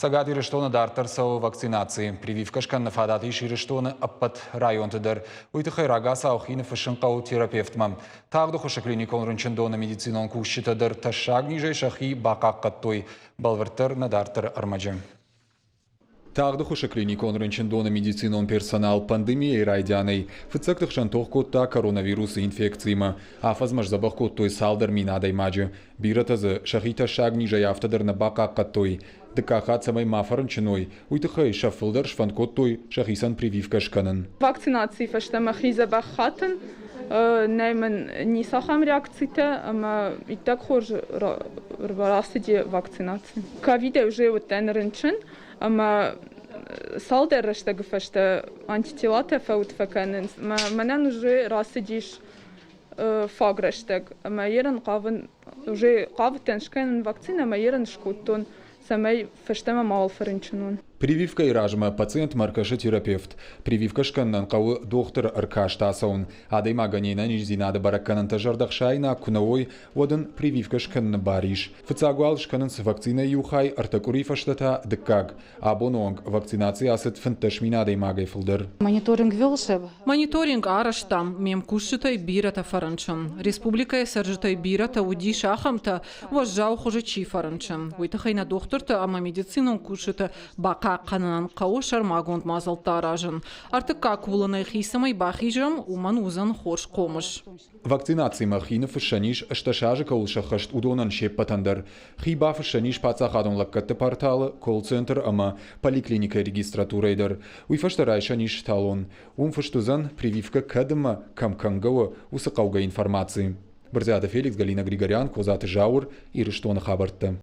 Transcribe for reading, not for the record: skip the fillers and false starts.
Сагат ирештоны дартар сау вакцинации. Прививкашкан на фадаты ирештоны аппат районтыдыр. Уйтыхай рага саухины фышынқау терапевтмам. Тағды хоша клиникон рынчындоны медицинон кушчитыдыр. Ташаг ниже шахи бақаққаттой. Балвыртыр на дартар армаджым. Тағды хоша клиникон рынчындоны медицинон персонал пандемия райдяной. Фыцактых шантох котта коронавирус инфекцияма. Афазмаш забах коттой салдар минадай маджы. Биратазы шахита шаг ниже яфтадыр на бақаққаттой. Декахат самой мафарнчиной, уйтыхай шафылдар шванкоттой шахисан прививкашканын. Вакцинации фаштама хиза бахатен, неймен не сахам реакциите, ама и так хож расиди вакцинации. Ковиде уже вот тенренчен, ама салдер рештег фашта антителата фаут факанен, манен уже расидиш фагрештег, ама ерен кавен уже кавтеншкен вакцина, ама ерен шкутон. Самой фаштема мал фаренчинун. Прививка и ражма пациент маркаша терапевт. Прививка шканнан кау доктор Аркаш Тасаун. Адайма ганина нижзинада баракканан тажардахшайна кунавой воден прививка шканна бариш. Фацагуал шканан с вакциной юхай артакури фаштата деккаг. Абононг вакцинация асет фанташмина адайма гайфулдер. Мониторинг велся. Мониторинг араштам мем кушитай бирата фаранчан. Республика сержитай бирата уди шахамта вожжау хожичи фаранчан. Уйтахайна докторта ама медицинон кушита бака қанынан қауы шармагонд мазалтаражын. Артық какулыны хисамай бахижам уман узан хош комыш. Вакцинации махины фашаниш шташажы каулшахашт удонан шеппатандар. Хиба фашаниш пацахадон лаккатты порталы, колл-центр ама поликлиника регистратурайдар. Уйфаштарайшаниш талон. Фаштузан прививка кадыма камкангава усақауга информации. Барзиада Феликс, Галина Григорян, Козаты Жаур и Рештона Хабарта.